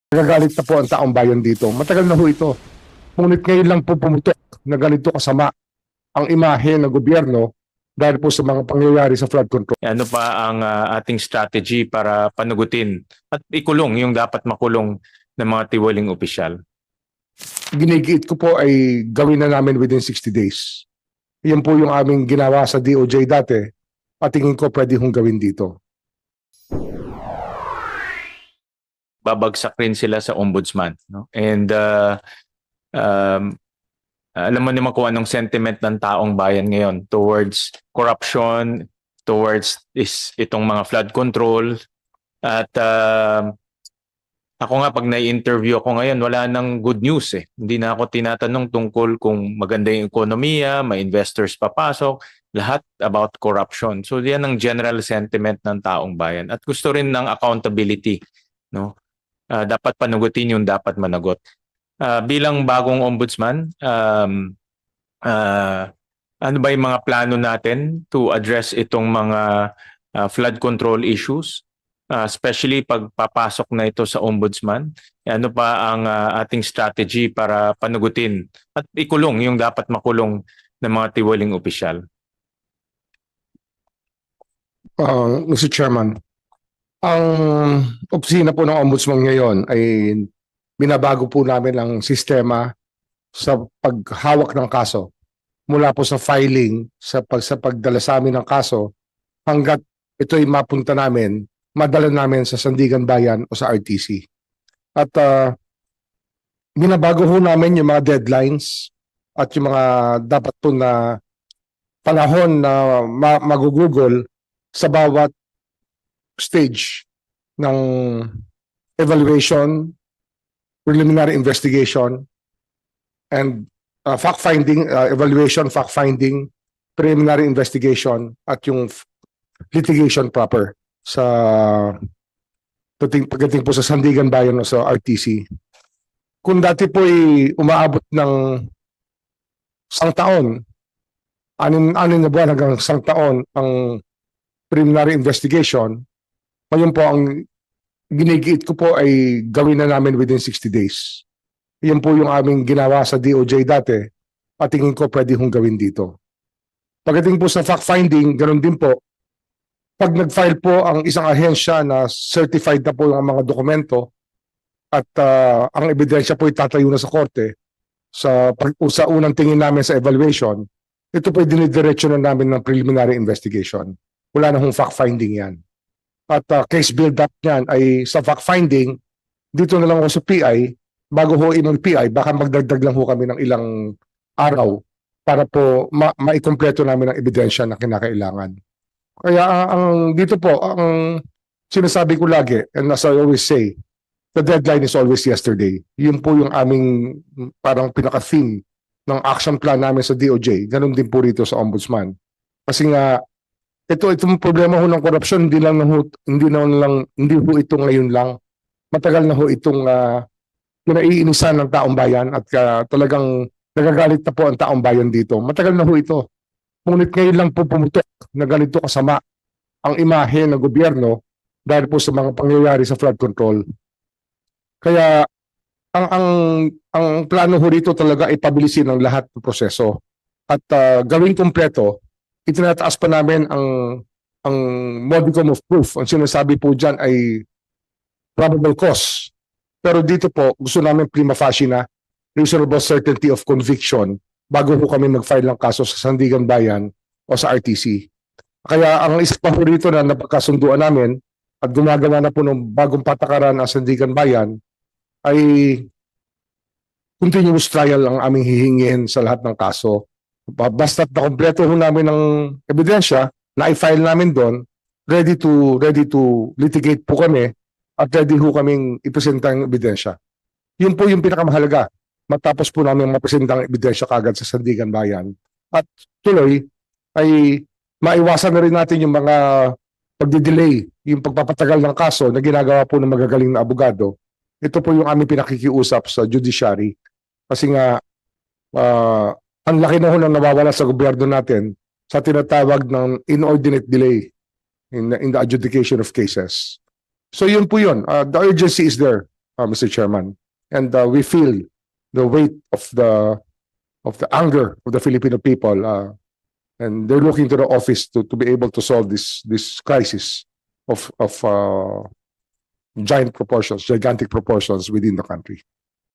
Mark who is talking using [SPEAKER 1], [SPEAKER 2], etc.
[SPEAKER 1] Nagagalit na po ang taong bayan dito. Matagal na ho ito. Ngunit ngayon lang po pumutok na ganito kasama ang imahe ng gobyerno dahil po sa mga pangyayari sa flood control.
[SPEAKER 2] Ano pa ang ating strategy para panugutin at ikulong yung dapat makulong ng mga tiwaling opisyal?
[SPEAKER 1] Ginigiit ko po ay gawin na namin within 60 days. Yan po yung aming ginawa sa DOJ dati at tingin ko pwede hong gawin dito.
[SPEAKER 2] Babagsak rin sila sa ombudsman, no? And alam mo naman kung anong sentiment ng taong bayan ngayon towards corruption, towards itong mga flood control. At ako nga pag na-interview ako ngayon, wala nang good news eh. Hindi na ako tinatanong tungkol kung maganda yung ekonomiya, may investors papasok, lahat about corruption. So yan ang general sentiment ng taong bayan. At gusto rin ng accountability, no? Dapat panugutin yung dapat managot. Bilang bagong ombudsman, ano ba yung mga plano natin to address itong mga flood control issues? Especially pag papasok na ito sa ombudsman, ano pa ang ating strategy para panugutin at ikulong yung dapat makulong ng mga tiwaling opisyal?
[SPEAKER 1] Mr. Chairman, ang opisina po ng ombudsman ngayon ay binabago po namin ang sistema sa paghawak ng kaso. Mula po sa filing, sa pagdala sa amin ng kaso, hanggat ito ay mapunta namin, madala namin sa Sandigan Bayan o sa RTC. At binabago ho namin yung mga deadlines at yung mga dapat po na panahon na magugugol sa bawat stage ng evaluation, preliminary investigation, and fact-finding, evaluation, fact-finding, preliminary investigation, at yung litigation proper sa pagdating po sa Sandigan Bayan o sa RTC. Kung dati po ay umaabot ng 1 taon, anin na buwan hanggang 1 taon ang preliminary investigation, ngayon po ang ginigiit ko po ay gawin na namin within 60 days. Yan po yung aming ginawa sa DOJ dati at tingin ko pwede hong gawin dito. Pagdating po sa fact-finding, ganoon din po. Pag nag-file po ang isang ahensya na certified na po yung mga dokumento at ang ebidensya po itatayo na sa korte sa unang tingin namin sa evaluation, ito po dinidiretso na namin ng preliminary investigation. Wala na hong fact-finding yan. At case build-up niyan ay sa fact-finding, dito na lang ako sa PI, bago ho PI, baka magdagdag lang ho kami ng ilang araw para po maikumpleto namin ang ebidensya na kinakailangan. Kaya dito po, ang sinasabi ko lagi, and as I always say, the deadline is always yesterday. Yun po yung aming parang pinaka-theme ng action plan namin sa DOJ. Ganun din po rito sa Ombudsman. Kasi nga, itong problema ho ng korupsyon, hindi ho ito ngayon lang. Matagal na ho itong pinaiinisan ng taong bayan at talagang nagagalit na po ang taong bayan dito. Matagal na ho ito. Ngunit ngayon lang po pumutok na ganito kasama ang imahe ng gobyerno dahil po sa mga pangyayari sa flood control. Kaya ang plano ho rito talaga ay pabilisin ang lahat ng proseso at gawing kumpleto. Itinataas pa namin ang modicum of proof. Ang sinasabi po dyan ay probable cause. Pero dito po, gusto namin prima facie na reasonable certainty of conviction bago po kami mag-file ng kaso sa Sandigan Bayan o sa RTC. Kaya ang isa pa po rito na napagkasunduan namin at gumagawa na po ng bagong patakaran ang Sandigan Bayan ay continuous trial ang aming hihingin sa lahat ng kaso. Basta't nakompleto ho namin ng ebidensya na i-file namin doon, ready to litigate po kami at ready ho kaming ipresenta ang ebidensya. Yun po yung pinakamahalaga. Matapos po namin mapresenta ang ebidensya kagad sa Sandigan Bayan. At tuloy ay maiwasan na rin natin yung mga pagdidelay, yung pagpapatagal ng kaso na ginagawa po ng magagaling na abogado. Ito po yung aming pinakikiusap sa judiciary. Kasi nga, ang laki na ho nang nawawala sa gobyerno natin sa tinatawag ng inordinate delay in the adjudication of cases. So yun po yun. The urgency is there. Mr. Chairman, and we feel the weight of the anger of the Filipino people, and they're looking to the office to be able to solve this crisis of gigantic proportions within the country.